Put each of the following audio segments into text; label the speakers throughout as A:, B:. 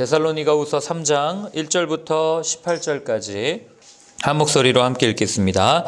A: 데살로니가후서 3장 1절부터 18절까지 한 목소리로 함께 읽겠습니다.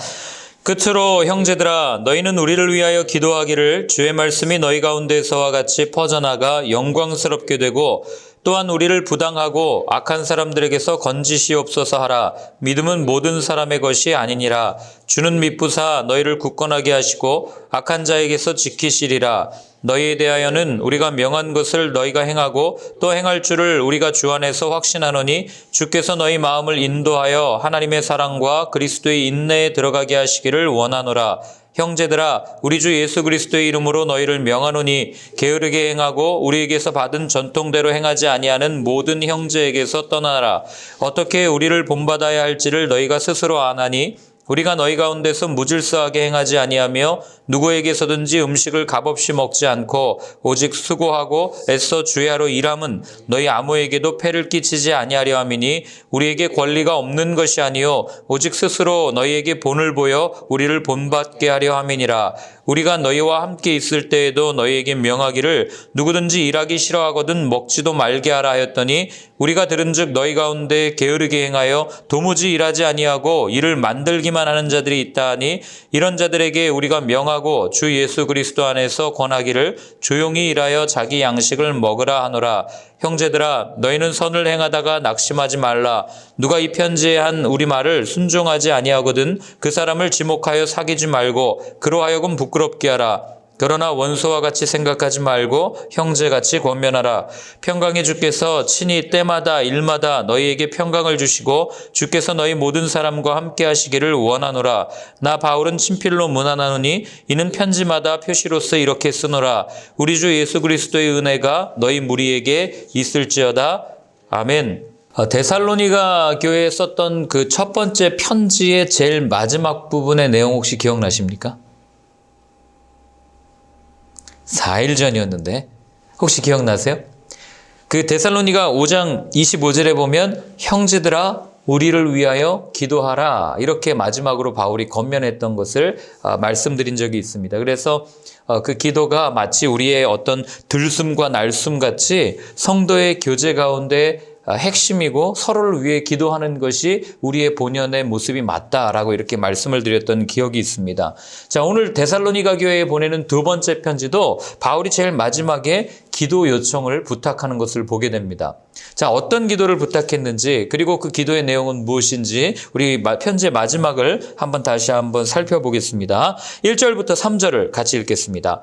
A: 끝으로 형제들아, 너희는 우리를 위하여 기도하기를, 주의 말씀이 너희 가운데서와 같이 퍼져나가 영광스럽게 되고 또한 우리를 부당하고 악한 사람들에게서 건지시옵소서 하라. 믿음은 모든 사람의 것이 아니니라. 주는 미쁘사 너희를 굳건하게 하시고 악한 자에게서 지키시리라. 너희에 대하여는 우리가 명한 것을 너희가 행하고 또 행할 줄을 우리가 주 안에서 확신하노니, 주께서 너희 마음을 인도하여 하나님의 사랑과 그리스도의 인내에 들어가게 하시기를 원하노라. 형제들아, 우리 주 예수 그리스도의 이름으로 너희를 명하노니, 게으르게 행하고 우리에게서 받은 전통대로 행하지 아니하는 모든 형제에게서 떠나라. 어떻게 우리를 본받아야 할지를 너희가 스스로 아나니, 우리가 너희 가운데서 무질서하게 행하지 아니하며 누구에게서든지 음식을 값없이 먹지 않고 오직 수고하고 애써 주야로 일함은 너희 아무에게도 폐를 끼치지 아니하려 함이니, 우리에게 권리가 없는 것이 아니요 오직 스스로 너희에게 본을 보여 우리를 본받게 하려 함이니라. 우리가 너희와 함께 있을 때에도 너희에게 명하기를, 누구든지 일하기 싫어하거든 먹지도 말게 하라 하였더니, 우리가 들은즉 너희 가운데 게으르게 행하여 도무지 일하지 아니하고 일을 만들기만 하는 자들이 있다 하니, 이런 자들에게 우리가 명하고 주 예수 그리스도 안에서 권하기를 조용히 일하여 자기 양식을 먹으라 하노라. 형제들아, 너희는 선을 행하다가 낙심하지 말라. 누가 이 편지에 한 우리 말을 순종하지 아니하거든 그 사람을 지목하여 사귀지 말고 그로 하여금 부끄럽게 하라. 그러나 원수와 같이 생각하지 말고 형제같이 권면하라. 평강의 주께서 친히 때마다 일마다 너희에게 평강을 주시고 주께서 너희 모든 사람과 함께 하시기를 원하노라. 나 바울은 친필로 문안하노니 이는 편지마다 표시로서 이렇게 쓰노라. 우리 주 예수 그리스도의 은혜가 너희 무리에게 있을지어다. 아멘. 데살로니가 교회에 썼던 그 첫 번째 편지의 제일 마지막 부분의 내용 혹시 기억나십니까? 4일 전이었는데 혹시 기억나세요? 그 데살로니가 5장 25절에 보면 형제들아 우리를 위하여 기도하라, 이렇게 마지막으로 바울이 권면했던 것을 말씀드린 적이 있습니다. 그래서 그 기도가 마치 우리의 어떤 들숨과 날숨 같이 성도의 교제 가운데 핵심이고 서로를 위해 기도하는 것이 우리의 본연의 모습이 맞다라고 이렇게 말씀을 드렸던 기억이 있습니다. 자, 오늘 데살로니가 교회에 보내는 두 번째 편지도 바울이 제일 마지막에 기도 요청을 부탁하는 것을 보게 됩니다. 자, 어떤 기도를 부탁했는지, 그리고 그 기도의 내용은 무엇인지 우리 편지의 마지막을 다시 한번 살펴보겠습니다. 1절부터 3절을 같이 읽겠습니다.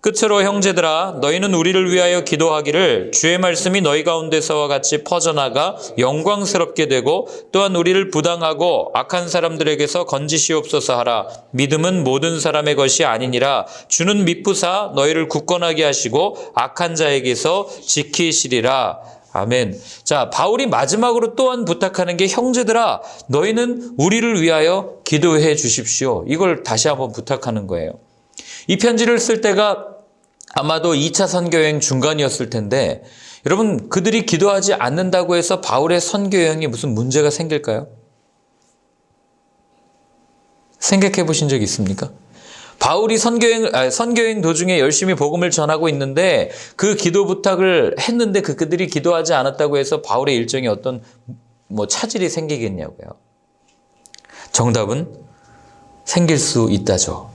A: 끝으로 형제들아, 너희는 우리를 위하여 기도하기를, 주의 말씀이 너희 가운데서와 같이 퍼져나가 영광스럽게 되고 또한 우리를 부당하고 악한 사람들에게서 건지시옵소서 하라. 믿음은 모든 사람의 것이 아니니라. 주는 미쁘사 너희를 굳건하게 하시고 악한 자에게서 지키시리라. 아멘. 자, 바울이 마지막으로 또한 부탁하는 게, 형제들아, 너희는 우리를 위하여 기도해 주십시오. 이걸 다시 한번 부탁하는 거예요. 이 편지를 쓸 때가 아마도 2차 선교여행 중간이었을 텐데, 여러분, 그들이 기도하지 않는다고 해서 바울의 선교여행에 무슨 문제가 생길까요? 생각해 보신 적 있습니까? 바울이 선교여행 도중에 열심히 복음을 전하고 있는데 그 기도 부탁을 했는데 그들이 기도하지 않았다고 해서 바울의 일정에 어떤 차질이 생기겠냐고요. 정답은 생길 수 있다죠.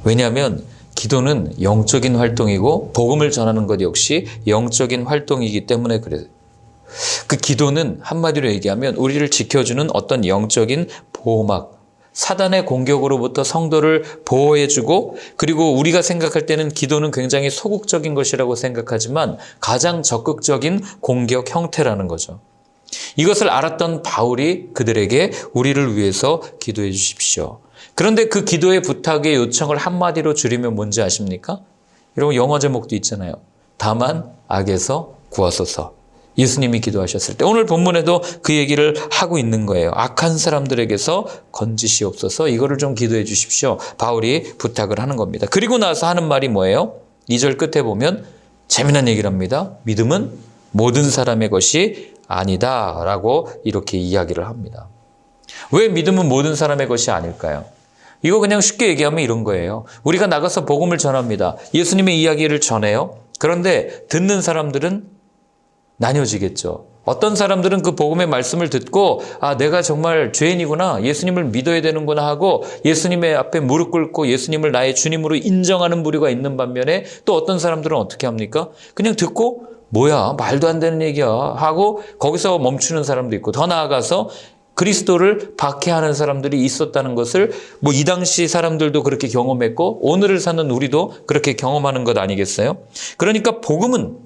A: 왜냐하면 기도는 영적인 활동이고 복음을 전하는 것 역시 영적인 활동이기 때문에 그래요. 그 기도는 한마디로 얘기하면 우리를 지켜주는 어떤 영적인 보호막, 사단의 공격으로부터 성도를 보호해주고, 그리고 우리가 생각할 때는 기도는 굉장히 소극적인 것이라고 생각하지만 가장 적극적인 공격 형태라는 거죠. 이것을 알았던 바울이 그들에게 우리를 위해서 기도해 주십시오. 그런데 그 기도의 부탁의 요청을 한마디로 줄이면 뭔지 아십니까? 여러분, 영어 제목도 있잖아요. 다만 악에서 구하소서. 예수님이 기도하셨을 때, 오늘 본문에도 그 얘기를 하고 있는 거예요. 악한 사람들에게서 건지시옵소서, 이거를 좀 기도해 주십시오. 바울이 부탁을 하는 겁니다. 그리고 나서 하는 말이 뭐예요? 2절 끝에 보면 재미난 얘기를 합니다. 믿음은 모든 사람의 것이 아니다 라고 이렇게 이야기를 합니다. 왜 믿음은 모든 사람의 것이 아닐까요? 이거 그냥 쉽게 얘기하면 이런 거예요. 우리가 나가서 복음을 전합니다. 예수님의 이야기를 전해요. 그런데 듣는 사람들은 나뉘어지겠죠. 어떤 사람들은 그 복음의 말씀을 듣고 내가 정말 죄인이구나, 예수님을 믿어야 되는구나 하고 예수님의 앞에 무릎 꿇고 예수님을 나의 주님으로 인정하는 부류가 있는 반면에 또 어떤 사람들은 어떻게 합니까? 그냥 듣고 뭐야, 말도 안 되는 얘기야 하고 거기서 멈추는 사람도 있고, 더 나아가서 그리스도를 박해하는 사람들이 있었다는 것을 이 당시 사람들도 그렇게 경험했고 오늘을 사는 우리도 그렇게 경험하는 것 아니겠어요? 그러니까 복음은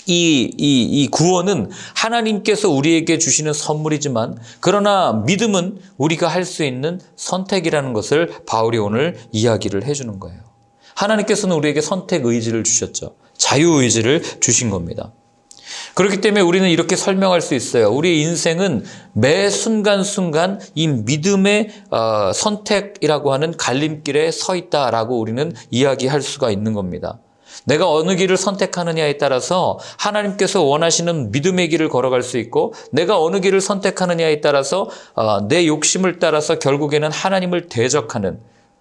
A: 이 구원은 하나님께서 우리에게 주시는 선물이지만, 그러나 믿음은 우리가 할 수 있는 선택이라는 것을 바울이 오늘 이야기를 해주는 거예요. 하나님께서는 우리에게 선택 의지를 주셨죠. 자유의지를 주신 겁니다. 그렇기 때문에 우리는 이렇게 설명할 수 있어요. 우리의 인생은 매 순간순간 이 믿음의 선택이라고 하는 갈림길에 서 있다라고 우리는 이야기할 수가 있는 겁니다. 내가 어느 길을 선택하느냐에 따라서 하나님께서 원하시는 믿음의 길을 걸어갈 수 있고, 내가 어느 길을 선택하느냐에 따라서 내 욕심을 따라서 결국에는 하나님을 대적하는,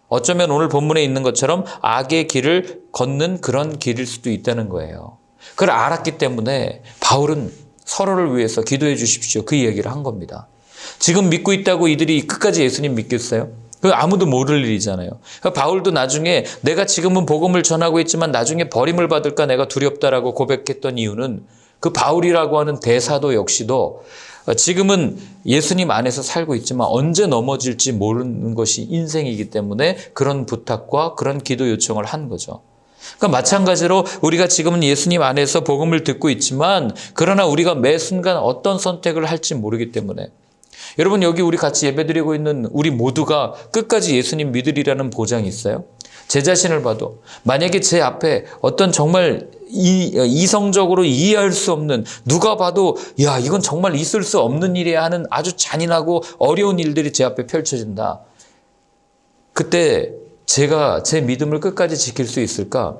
A: 어쩌면 오늘 본문에 있는 것처럼 악의 길을 걷는 그런 길일 수도 있다는 거예요. 그걸 알았기 때문에 바울은 서로를 위해서 기도해 주십시오, 그 얘기를 한 겁니다. 지금 믿고 있다고 이들이 끝까지 예수님 믿겠어요? 아무도 모를 일이잖아요. 바울도 나중에 내가 지금은 복음을 전하고 있지만 나중에 버림을 받을까 내가 두렵다라고 고백했던 이유는, 그 바울이라고 하는 대사도 역시도 지금은 예수님 안에서 살고 있지만 언제 넘어질지 모르는 것이 인생이기 때문에 그런 부탁과 그런 기도 요청을 한 거죠. 그러니까 마찬가지로 우리가 지금은 예수님 안에서 복음을 듣고 있지만, 그러나 우리가 매 순간 어떤 선택을 할지 모르기 때문에, 여러분 여기 우리 같이 예배드리고 있는 우리 모두가 끝까지 예수님 믿으리라는 보장이 있어요? 제 자신을 봐도 만약에 제 앞에 어떤 정말 이성적으로 이해할 수 없는, 누가 봐도 야 이건 정말 있을 수 없는 일이야 하는 아주 잔인하고 어려운 일들이 제 앞에 펼쳐진다. 그때 제가 제 믿음을 끝까지 지킬 수 있을까?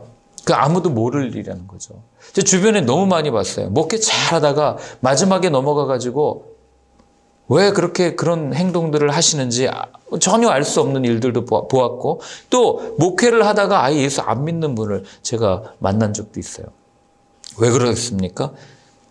A: 아무도 모를 일이라는 거죠. 제 주변에 너무 많이 봤어요. 목회 잘하다가 마지막에 넘어가가지고 왜 그렇게 그런 행동들을 하시는지 전혀 알 수 없는 일들도 보았고, 또 목회를 하다가 아예 예수 안 믿는 분을 제가 만난 적도 있어요. 왜 그러겠습니까?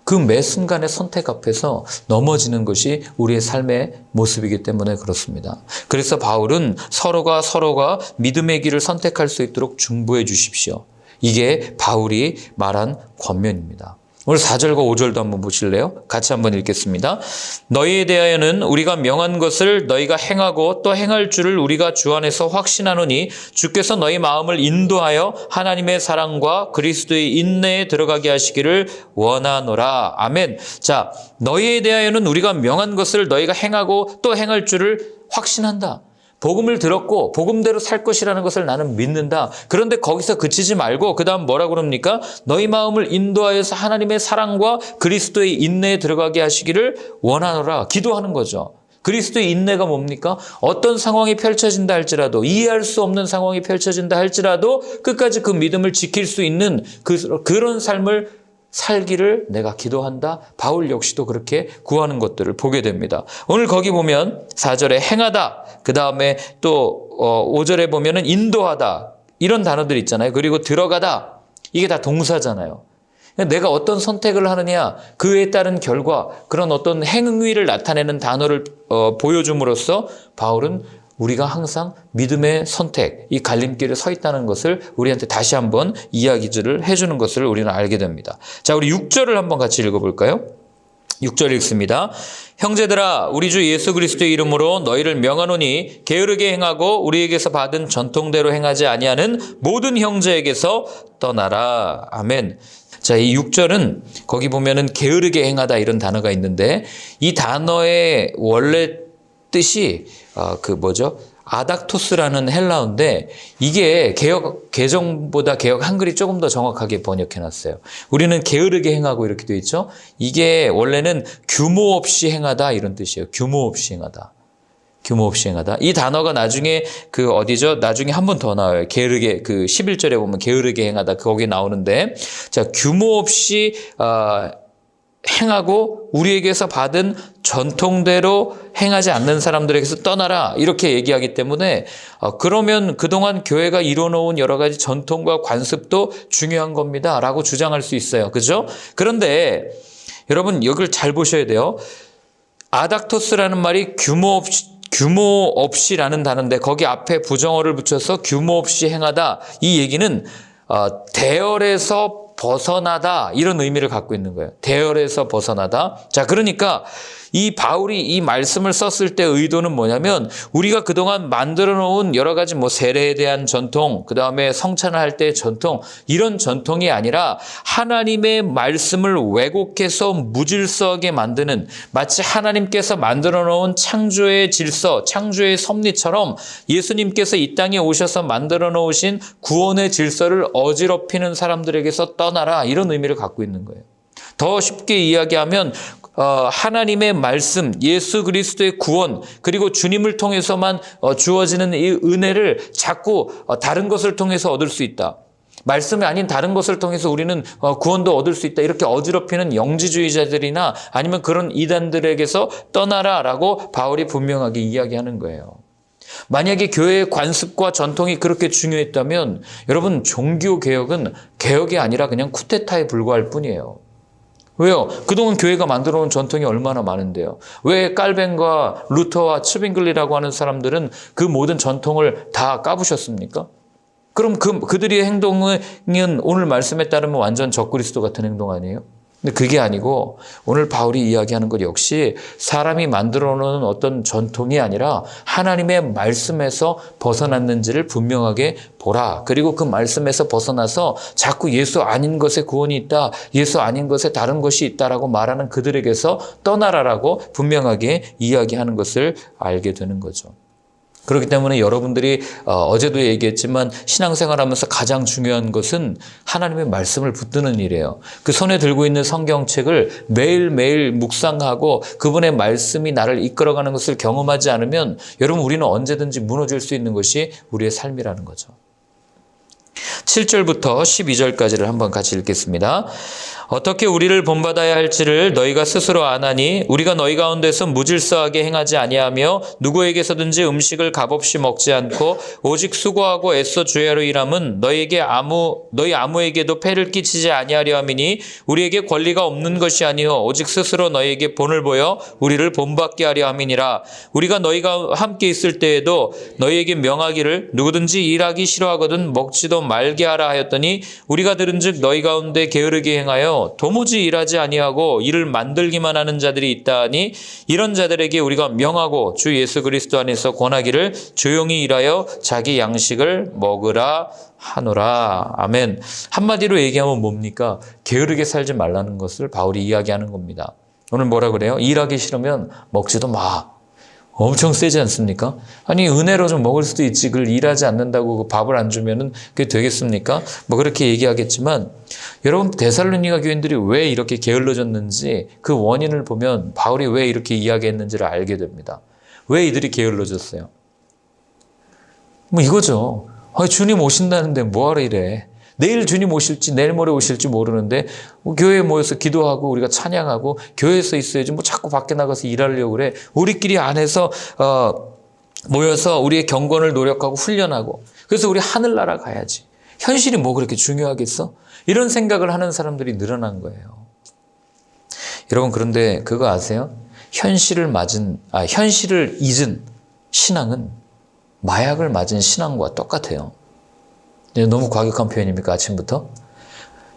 A: 그 매 순간의 선택 앞에서 넘어지는 것이 우리의 삶의 모습이기 때문에 그렇습니다. 그래서 바울은 서로가 믿음의 길을 선택할 수 있도록 중보해 주십시오. 이게 바울이 말한 권면입니다. 오늘 4절과 5절도 한번 보실래요? 같이 한번 읽겠습니다. 너희에 대하여는 우리가 명한 것을 너희가 행하고 또 행할 줄을 우리가 주 안에서 확신하노니 주께서 너희 마음을 인도하여 하나님의 사랑과 그리스도의 인내에 들어가게 하시기를 원하노라. 아멘. 자, 너희에 대하여는 우리가 명한 것을 너희가 행하고 또 행할 줄을 확신한다. 복음을 들었고 복음대로 살 것이라는 것을 나는 믿는다. 그런데 거기서 그치지 말고 그 다음 뭐라고 그럽니까? 너희 마음을 인도하여서 하나님의 사랑과 그리스도의 인내에 들어가게 하시기를 원하노라. 기도하는 거죠. 그리스도의 인내가 뭡니까? 어떤 상황이 펼쳐진다 할지라도, 이해할 수 없는 상황이 펼쳐진다 할지라도 끝까지 그 믿음을 지킬 수 있는 그런 삶을 살기를 내가 기도한다. 바울 역시도 그렇게 구하는 것들을 보게 됩니다. 오늘 거기 보면 4절에 행하다, 그 다음에 또 5절에 보면은 인도하다, 이런 단어들 있잖아요. 그리고 들어가다, 이게 다 동사잖아요. 내가 어떤 선택을 하느냐, 그에 따른 결과, 그런 어떤 행위를 나타내는 단어를 보여줌으로써 바울은 우리가 항상 믿음의 선택, 이 갈림길에 서 있다는 것을 우리한테 다시 한번 이야기를 해주는 것을 우리는 알게 됩니다. 자, 우리 6절을 한번 같이 읽어볼까요? 6절 읽습니다. 형제들아, 우리 주 예수 그리스도의 이름으로 너희를 명하노니 게으르게 행하고 우리에게서 받은 전통대로 행하지 아니하는 모든 형제에게서 떠나라. 아멘. 자, 이 6절은 거기 보면은 게으르게 행하다 이런 단어가 있는데, 이 단어의 원래 뜻이 아닥토스라는 헬라어인데, 이게 개역 개정보다 개역 한글이 조금 더 정확하게 번역해놨어요. 우리는 게으르게 행하고 이렇게 되어 있죠. 이게 원래는 규모 없이 행하다 이런 뜻이에요. 규모 없이 행하다. 규모 없이 행하다. 이 단어가 나중에 나중에 한 번 더 나와요. 게으르게, 11절에 보면 게으르게 행하다. 거기 나오는데, 자, 규모 없이, 행하고 우리에게서 받은 전통대로 행하지 않는 사람들에게서 떠나라, 이렇게 얘기하기 때문에 그러면 그동안 교회가 이뤄놓은 여러 가지 전통과 관습도 중요한 겁니다 라고 주장할 수 있어요. 그죠? 그런데 여러분 여기를 잘 보셔야 돼요. 아닥토스라는 말이 규모 없이라는 단어인데 거기 앞에 부정어를 붙여서 규모 없이 행하다. 이 얘기는 대열에서 벗어나다 이런 의미를 갖고 있는 거예요. 대열에서 벗어나다. 자, 그러니까 이 바울이 이 말씀을 썼을 때 의도는 뭐냐면 우리가 그동안 만들어 놓은 여러 가지 세례에 대한 전통, 그 다음에 성찬을 할 때의 전통, 이런 전통이 아니라 하나님의 말씀을 왜곡해서 무질서하게 만드는, 마치 하나님께서 만들어 놓은 창조의 질서, 창조의 섭리처럼 예수님께서 이 땅에 오셔서 만들어 놓으신 구원의 질서를 어지럽히는 사람들에게서 떠나라, 이런 의미를 갖고 있는 거예요. 더 쉽게 이야기하면 하나님의 말씀, 예수 그리스도의 구원, 그리고 주님을 통해서만 주어지는 이 은혜를 자꾸 다른 것을 통해서 얻을 수 있다. 말씀이 아닌 다른 것을 통해서 우리는 구원도 얻을 수 있다. 이렇게 어지럽히는 영지주의자들이나 아니면 그런 이단들에게서 떠나라라고 바울이 분명하게 이야기하는 거예요. 만약에 교회의 관습과 전통이 그렇게 중요했다면 여러분, 종교개혁은 개혁이 아니라 그냥 쿠데타에 불과할 뿐이에요. 왜요? 그동안 교회가 만들어 놓은 전통이 얼마나 많은데요. 왜 깔벤과 루터와 츠빙글리라고 하는 사람들은 그 모든 전통을 다 까부셨습니까? 그럼 그들의 행동은 오늘 말씀에 따르면 완전 적그리스도 같은 행동 아니에요? 근데 그게 아니고 오늘 바울이 이야기하는 것 역시 사람이 만들어 놓은 어떤 전통이 아니라 하나님의 말씀에서 벗어났는지를 분명하게 보라. 그리고 그 말씀에서 벗어나서 자꾸 예수 아닌 것에 구원이 있다, 예수 아닌 것에 다른 것이 있다라고 말하는 그들에게서 떠나라라고 분명하게 이야기하는 것을 알게 되는 거죠. 그렇기 때문에 여러분들이 어제도 얘기했지만 신앙생활하면서 가장 중요한 것은 하나님의 말씀을 붙드는 일이에요. 그 손에 들고 있는 성경책을 매일매일 묵상하고 그분의 말씀이 나를 이끌어가는 것을 경험하지 않으면 여러분, 우리는 언제든지 무너질 수 있는 것이 우리의 삶이라는 거죠. 7절부터 12절까지를 한번 같이 읽겠습니다. 어떻게 우리를 본받아야 할지를 너희가 스스로 아나니 우리가 너희 가운데서 무질서하게 행하지 아니하며 누구에게서든지 음식을 값없이 먹지 않고 오직 수고하고 애써 주야로 일함은 너희 아무에게도 폐를 끼치지 아니하려 함이니 우리에게 권리가 없는 것이 아니요 오직 스스로 너희에게 본을 보여 우리를 본받게 하려 함이니라. 우리가 너희가 함께 있을 때에도 너희에게 명하기를 누구든지 일하기 싫어하거든 먹지도 말게 하라 하였더니 우리가 들은즉 너희 가운데 게으르게 행하여 도무지 일하지 아니하고 이를 만들기만 하는 자들이 있다 하니 이런 자들에게 우리가 명하고 주 예수 그리스도 안에서 권하기를 조용히 일하여 자기 양식을 먹으라 하노라. 아멘. 한마디로 얘기하면 뭡니까? 게으르게 살지 말라는 것을 바울이 이야기하는 겁니다. 오늘 뭐라 그래요? 일하기 싫으면 먹지도 마. 엄청 세지 않습니까? 아니, 은혜로 좀 먹을 수도 있지. 그걸 일하지 않는다고 밥을 안 주면은 그게 되겠습니까? 그렇게 얘기하겠지만, 여러분, 데살로니가 교인들이 왜 이렇게 게을러졌는지 그 원인을 보면 바울이 왜 이렇게 이야기했는지를 알게 됩니다. 왜 이들이 게을러졌어요? 이거죠. 주님 오신다는데 뭐하러 이래? 내일 주님 오실지 내일 모레 오실지 모르는데 교회에 모여서 기도하고 우리가 찬양하고 교회에서 있어야지 자꾸 밖에 나가서 일하려고 그래. 우리끼리 안에서 모여서 우리의 경건을 노력하고 훈련하고 그래서 우리 하늘나라 가야지. 현실이 그렇게 중요하겠어? 이런 생각을 하는 사람들이 늘어난 거예요. 여러분, 그런데 그거 아세요? 현실을 잊은 신앙은 마약을 맞은 신앙과 똑같아요. 너무 과격한 표현입니까? 아침부터?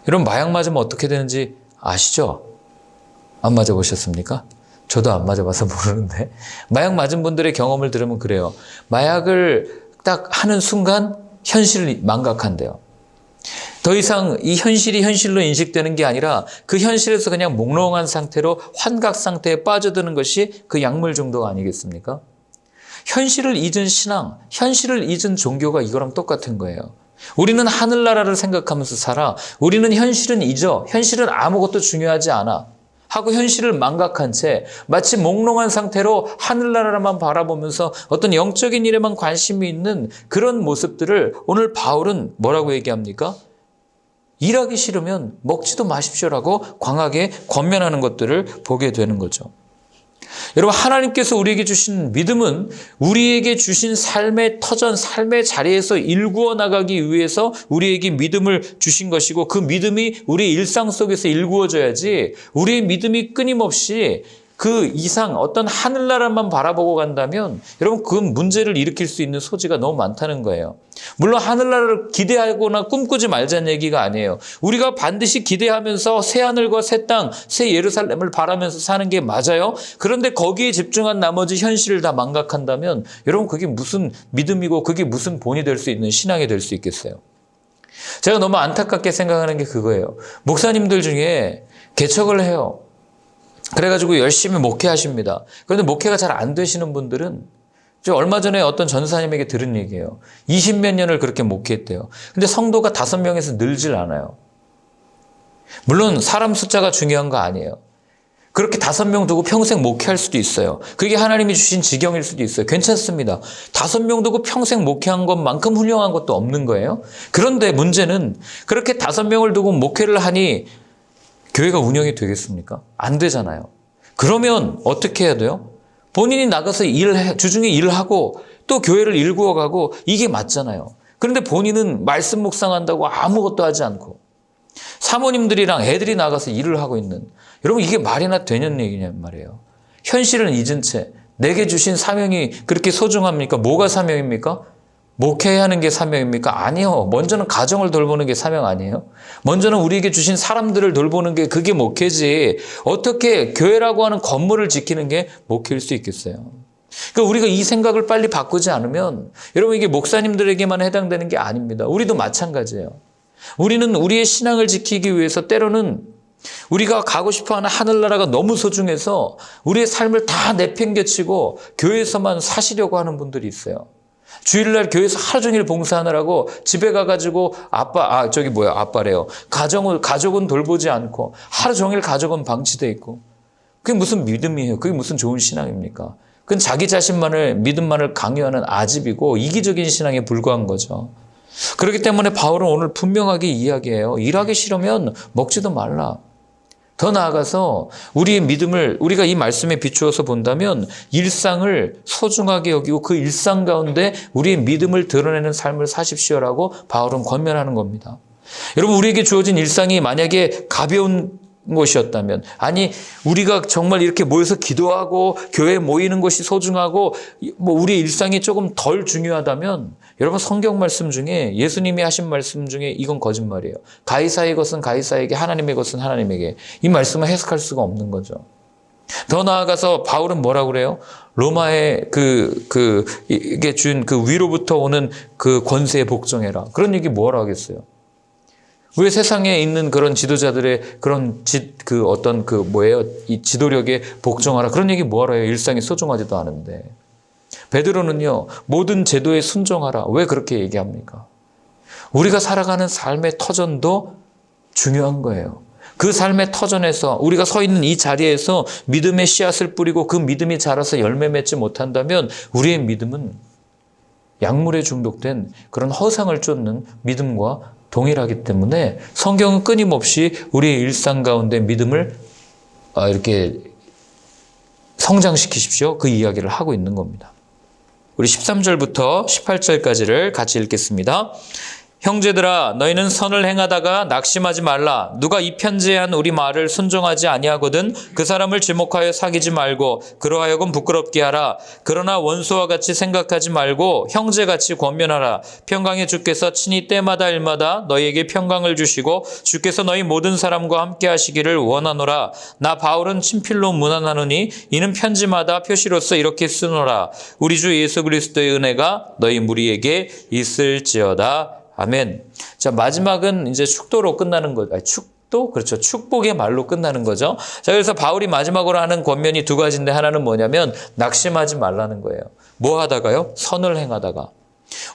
A: 여러분, 마약 맞으면 어떻게 되는지 아시죠? 안 맞아보셨습니까? 저도 안 맞아봐서 모르는데 마약 맞은 분들의 경험을 들으면 그래요. 마약을 딱 하는 순간 현실을 망각한대요. 더 이상 이 현실이 현실로 인식되는 게 아니라 그 현실에서 그냥 몽롱한 상태로 환각 상태에 빠져드는 것이 그 약물 중독 아니겠습니까? 현실을 잊은 신앙, 현실을 잊은 종교가 이거랑 똑같은 거예요. 우리는 하늘나라를 생각하면서 살아. 우리는 현실은 잊어. 현실은 아무것도 중요하지 않아. 하고 현실을 망각한 채 마치 몽롱한 상태로 하늘나라만 바라보면서 어떤 영적인 일에만 관심이 있는 그런 모습들을 오늘 바울은 뭐라고 얘기합니까? 일하기 싫으면 먹지도 마십시오라고 광하게 권면하는 것들을 보게 되는 거죠. 여러분, 하나님께서 우리에게 주신 믿음은 우리에게 주신 삶의 터전, 삶의 자리에서 일구어 나가기 위해서 우리에게 믿음을 주신 것이고, 그 믿음이 우리 일상 속에서 일구어져야지, 우리의 믿음이 끊임없이 그 이상 어떤 하늘나라만 바라보고 간다면 여러분, 그 문제를 일으킬 수 있는 소지가 너무 많다는 거예요. 물론 하늘나라를 기대하거나 꿈꾸지 말자는 얘기가 아니에요. 우리가 반드시 기대하면서 새 하늘과 새 땅, 새 예루살렘을 바라면서 사는 게 맞아요. 그런데 거기에 집중한 나머지 현실을 다 망각한다면 여러분, 그게 무슨 믿음이고 그게 무슨 본이 될 수 있는 신앙이 될 수 있겠어요. 제가 너무 안타깝게 생각하는 게 그거예요. 목사님들 중에 개척을 해요. 그래가지고 열심히 목회하십니다. 그런데 목회가 잘 안 되시는 분들은, 저 얼마 전에 어떤 전사님에게 들은 얘기예요. 20몇 년을 그렇게 목회했대요. 근데 성도가 5명에서 늘질 않아요. 물론 사람 숫자가 중요한 거 아니에요. 그렇게 5명 두고 평생 목회할 수도 있어요. 그게 하나님이 주신 지경일 수도 있어요. 괜찮습니다. 5명 두고 평생 목회한 것만큼 훌륭한 것도 없는 거예요. 그런데 문제는 그렇게 5명을 두고 목회를 하니 교회가 운영이 되겠습니까? 안 되잖아요. 그러면 어떻게 해야 돼요? 본인이 나가서 주중에 일하고 또 교회를 일구어가고, 이게 맞잖아요. 그런데 본인은 말씀 묵상한다고 아무것도 하지 않고 사모님들이랑 애들이 나가서 일을 하고 있는, 여러분, 이게 말이나 되는 얘기냔 말이에요. 현실은 잊은 채 내게 주신 사명이 그렇게 소중합니까? 뭐가 사명입니까? 목회해야 하는 게 사명입니까? 아니요. 먼저는 가정을 돌보는 게 사명 아니에요? 먼저는 우리에게 주신 사람들을 돌보는 게 그게 목회지, 어떻게 교회라고 하는 건물을 지키는 게 목회일 수 있겠어요? 그러니까 우리가 이 생각을 빨리 바꾸지 않으면 여러분, 이게 목사님들에게만 해당되는 게 아닙니다. 우리도 마찬가지예요. 우리는 우리의 신앙을 지키기 위해서 때로는 우리가 가고 싶어하는 하늘나라가 너무 소중해서 우리의 삶을 다 내팽개치고 교회에서만 사시려고 하는 분들이 있어요. 주일날 교회에서 하루 종일 봉사하느라고 집에 가가지고 아빠래요. 가족은 돌보지 않고 하루 종일 가족은 방치돼 있고, 그게 무슨 믿음이에요? 그게 무슨 좋은 신앙입니까? 그건 자기 자신만을, 믿음만을 강요하는 아집이고 이기적인 신앙에 불과한 거죠. 그렇기 때문에 바울은 오늘 분명하게 이야기해요. 일하기 싫으면 먹지도 말라. 더 나아가서 우리의 믿음을 우리가 이 말씀에 비추어서 본다면 일상을 소중하게 여기고 그 일상 가운데 우리의 믿음을 드러내는 삶을 사십시오라고 바울은 권면하는 겁니다. 여러분, 우리에게 주어진 일상이 만약에 가벼운 것이었다면, 아니 우리가 정말 이렇게 모여서 기도하고 교회에 모이는 것이 소중하고 우리의 일상이 조금 덜 중요하다면, 여러분, 성경 말씀 중에 예수님이 하신 말씀 중에 이건 거짓말이에요. 가이사의 것은 가이사에게, 하나님의 것은 하나님에게. 이 말씀을 해석할 수가 없는 거죠. 더 나아가서 바울은 뭐라고 그래요? 로마의 이게 준 그 위로부터 오는 그 권세에 복종해라. 그런 얘기 뭐라고 하겠어요? 왜 세상에 있는 그런 지도자들의 그런 이 지도력에 복종하라. 그런 얘기 뭐하러 해요? 일상이 소중하지도 않은데. 베드로는요, 모든 제도에 순종하라. 왜 그렇게 얘기합니까? 우리가 살아가는 삶의 터전도 중요한 거예요. 그 삶의 터전에서 우리가 서 있는 이 자리에서 믿음의 씨앗을 뿌리고 그 믿음이 자라서 열매 맺지 못한다면 우리의 믿음은 약물에 중독된 그런 허상을 쫓는 믿음과 동일하기 때문에 성경은 끊임없이 우리의 일상 가운데 믿음을 이렇게 성장시키십시오. 그 이야기를 하고 있는 겁니다. 우리 13절부터 18절까지를 같이 읽겠습니다. 형제들아, 너희는 선을 행하다가 낙심하지 말라. 누가 이 편지에 한 우리 말을 순종하지 아니하거든 그 사람을 지목하여 사귀지 말고 그러하여금 부끄럽게 하라. 그러나 원수와 같이 생각하지 말고 형제같이 권면하라. 평강의 주께서 친히 때마다 일마다 너희에게 평강을 주시고 주께서 너희 모든 사람과 함께 하시기를 원하노라. 나 바울은 친필로 문안하노니 이는 편지마다 표시로서 이렇게 쓰노라. 우리 주 예수 그리스도의 은혜가 너희 무리에게 있을지어다. 아멘. 자, 마지막은 이제 축도로 끝나는 거죠. 축도? 그렇죠. 축복의 말로 끝나는 거죠. 자, 그래서 바울이 마지막으로 하는 권면이 두 가지인데, 하나는 뭐냐면 낙심하지 말라는 거예요. 뭐 하다가요? 선을 행하다가.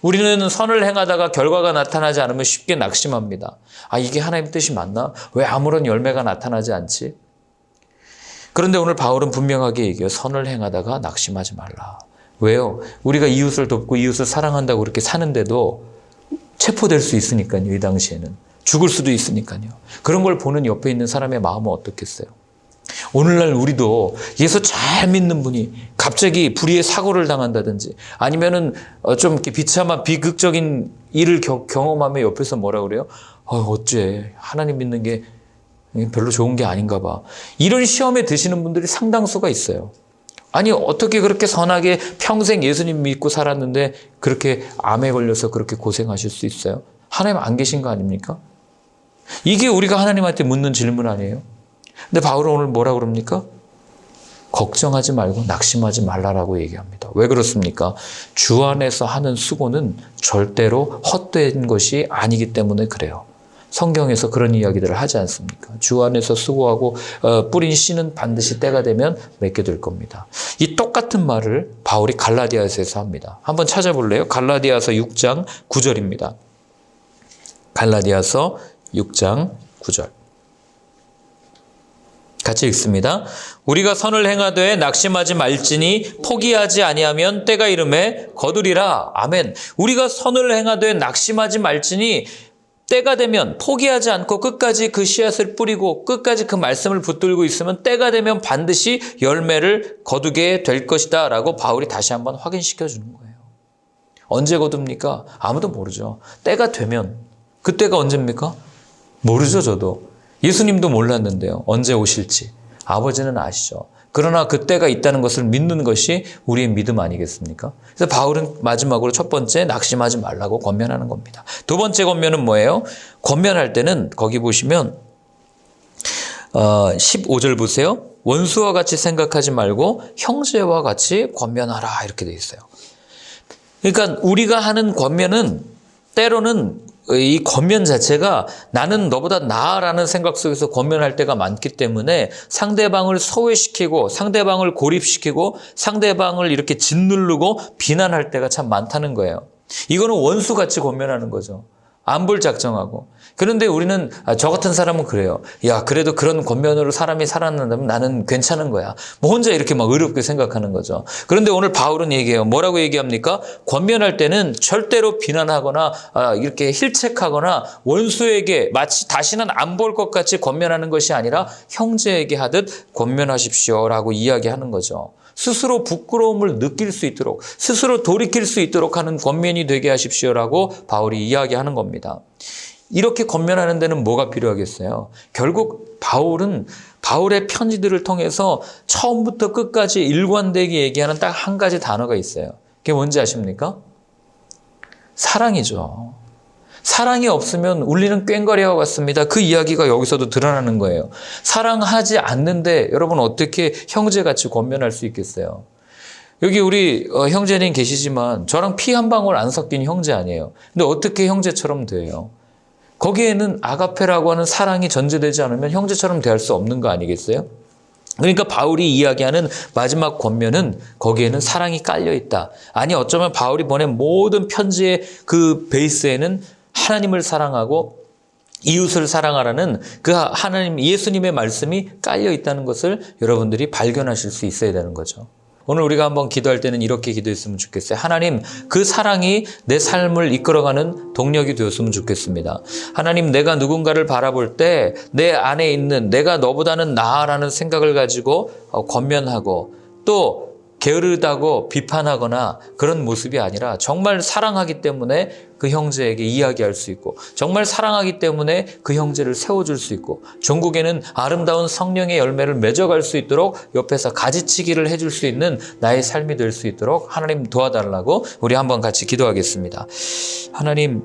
A: 우리는 선을 행하다가 결과가 나타나지 않으면 쉽게 낙심합니다. 아, 이게 하나님 뜻이 맞나? 왜 아무런 열매가 나타나지 않지? 그런데 오늘 바울은 분명하게 얘기해요. 선을 행하다가 낙심하지 말라. 왜요? 우리가 이웃을 돕고 이웃을 사랑한다고 그렇게 사는데도 체포될 수 있으니까요. 이 당시에는. 죽을 수도 있으니까요. 그런 걸 보는 옆에 있는 사람의 마음은 어떻겠어요? 오늘날 우리도 예수 잘 믿는 분이 갑자기 불의의 사고를 당한다든지 아니면은 좀 이렇게 비참한 비극적인 일을 경험하며 옆에서 뭐라 그래요? 어째 하나님 믿는 게 별로 좋은 게 아닌가 봐. 이런 시험에 드시는 분들이 상당수가 있어요. 아니 어떻게 그렇게 선하게 평생 예수님 믿고 살았는데 그렇게 암에 걸려서 그렇게 고생하실 수 있어요? 하나님 안 계신 거 아닙니까? 이게 우리가 하나님한테 묻는 질문 아니에요? 근데 바울은 오늘 뭐라 그럽니까? 걱정하지 말고 낙심하지 말라라고 얘기합니다. 왜 그렇습니까? 주 안에서 하는 수고는 절대로 헛된 것이 아니기 때문에 그래요. 성경에서 그런 이야기들을 하지 않습니까? 주 안에서 수고하고 뿌린 씨는 반드시 때가 되면 맺게 될 겁니다. 이 똑같은 말을 바울이 갈라디아서에서 합니다. 한번 찾아볼래요? 갈라디아서 6장 9절입니다. 갈라디아서 6장 9절. 같이 읽습니다. 우리가 선을 행하되 낙심하지 말지니 포기하지 아니하면 때가 이르매 거두리라. 아멘. 우리가 선을 행하되 낙심하지 말지니 때가 되면 포기하지 않고 끝까지 그 씨앗을 뿌리고 끝까지 그 말씀을 붙들고 있으면 때가 되면 반드시 열매를 거두게 될 것이다 라고 바울이 다시 한번 확인시켜 주는 거예요. 언제 거둡니까? 아무도 모르죠. 때가 되면. 그때가 언제입니까? 모르죠, 저도. 예수님도 몰랐는데요. 언제 오실지. 아버지는 아시죠. 그러나 그때가 있다는 것을 믿는 것이 우리의 믿음 아니겠습니까? 그래서 바울은 마지막으로 첫 번째 낙심하지 말라고 권면하는 겁니다. 두 번째 권면은 뭐예요? 권면할 때는 거기 보시면 15절 보세요. 원수와 같이 생각하지 말고 형제와 같이 권면하라 이렇게 돼 있어요. 그러니까 우리가 하는 권면은 때로는 이 권면 자체가 나는 너보다 나아라는 생각 속에서 권면할 때가 많기 때문에 상대방을 소외시키고 상대방을 고립시키고 상대방을 이렇게 짓누르고 비난할 때가 참 많다는 거예요. 이거는 원수같이 권면하는 거죠. 안볼 작정하고. 그런데 우리는 저 같은 사람은 그래요. 야, 그래도 그런 권면으로 사람이 살아난다면 나는 괜찮은 거야. 뭐 혼자 이렇게 막 의롭게 생각하는 거죠. 그런데 오늘 바울은 얘기해요. 뭐라고 얘기합니까? 권면할 때는 절대로 비난하거나 이렇게 힐책하거나 원수에게 마치 다시는 안 볼 것 같이 권면하는 것이 아니라 형제에게 하듯 권면하십시오라고 이야기하는 거죠. 스스로 부끄러움을 느낄 수 있도록 스스로 돌이킬 수 있도록 하는 권면이 되게 하십시오라고 바울이 이야기하는 겁니다. 이렇게 권면하는 데는 뭐가 필요하겠어요? 결국 바울은 바울의 편지들을 통해서 처음부터 끝까지 일관되게 얘기하는 딱 한 가지 단어가 있어요. 그게 뭔지 아십니까? 사랑이죠. 사랑이 없으면 울리는 꽹과리와 같습니다. 그 이야기가 여기서도 드러나는 거예요. 사랑하지 않는데 여러분 어떻게 형제같이 권면할 수 있겠어요? 여기 우리 형제님 계시지만 저랑 피 한 방울 안 섞인 형제 아니에요. 근데 어떻게 형제처럼 돼요? 거기에는 아가페라고 하는 사랑이 전제되지 않으면 형제처럼 대할 수 없는 거 아니겠어요? 그러니까 바울이 이야기하는 마지막 권면은 거기에는 사랑이 깔려 있다. 아니 어쩌면 바울이 보낸 모든 편지의 그 베이스에는 하나님을 사랑하고 이웃을 사랑하라는 그 하나님 예수님의 말씀이 깔려 있다는 것을 여러분들이 발견하실 수 있어야 되는 거죠. 오늘 우리가 한번 기도할 때는 이렇게 기도했으면 좋겠어요. 하나님, 그 사랑이 내 삶을 이끌어가는 동력이 되었으면 좋겠습니다. 하나님, 내가 누군가를 바라볼 때 내 안에 있는 내가 너보다는 나아라는 생각을 가지고 권면하고 또 게으르다고 비판하거나 그런 모습이 아니라 정말 사랑하기 때문에 그 형제에게 이야기할 수 있고 정말 사랑하기 때문에 그 형제를 세워줄 수 있고 종국에는 아름다운 성령의 열매를 맺어갈 수 있도록 옆에서 가지치기를 해줄 수 있는 나의 삶이 될 수 있도록 하나님 도와달라고 우리 한번 같이 기도하겠습니다. 하나님,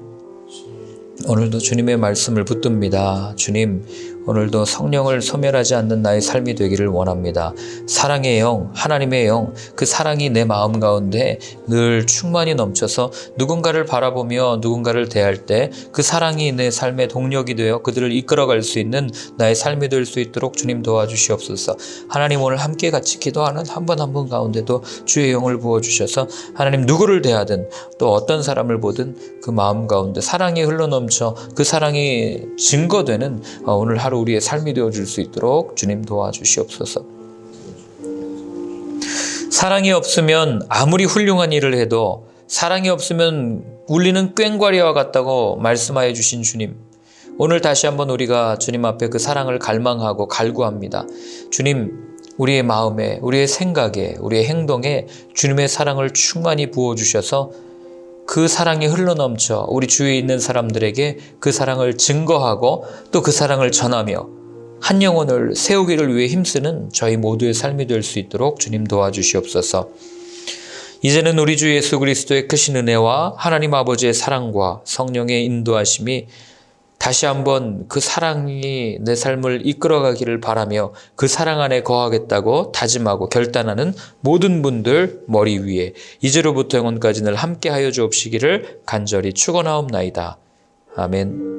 A: 오늘도 주님의 말씀을 붙듭니다. 주님, 오늘도 성령을 소멸하지 않는 나의 삶이 되기를 원합니다. 사랑의 영, 하나님의 영, 그 사랑이 내 마음 가운데 늘 충만히 넘쳐서 누군가를 바라보며 누군가를 대할 때 그 사랑이 내 삶의 동력이 되어 그들을 이끌어갈 수 있는 나의 삶이 될 수 있도록 주님 도와주시옵소서. 하나님, 오늘 함께 같이 기도하는 한 분 한 분 가운데도 주의 영을 부어주셔서 하나님 누구를 대하든 또 어떤 사람을 보든 그 마음 가운데 사랑이 흘러넘쳐 그 사랑이 증거되는 오늘 하루 우리의 삶이 되어줄 수 있도록 주님 도와주시옵소서. 사랑이 없으면 아무리 훌륭한 일을 해도 사랑이 없으면 울리는 꽹과리와 같다고 말씀하여 주신 주님, 오늘 다시 한번 우리가 주님 앞에 그 사랑을 갈망하고 갈구합니다. 주님, 우리의 마음에, 우리의 생각에, 우리의 행동에 주님의 사랑을 충만히 부어주셔서 그 사랑이 흘러넘쳐 우리 주위에 있는 사람들에게 그 사랑을 증거하고 또 그 사랑을 전하며 한 영혼을 세우기를 위해 힘쓰는 저희 모두의 삶이 될 수 있도록 주님 도와주시옵소서. 이제는 우리 주 예수 그리스도의 크신 은혜와 하나님 아버지의 사랑과 성령의 인도하심이 다시 한번 그 사랑이 내 삶을 이끌어가기를 바라며 그 사랑 안에 거하겠다고 다짐하고 결단하는 모든 분들 머리 위에 이제로부터 영원까지 늘 함께하여 주옵시기를 간절히 축원하옵나이다. 아멘.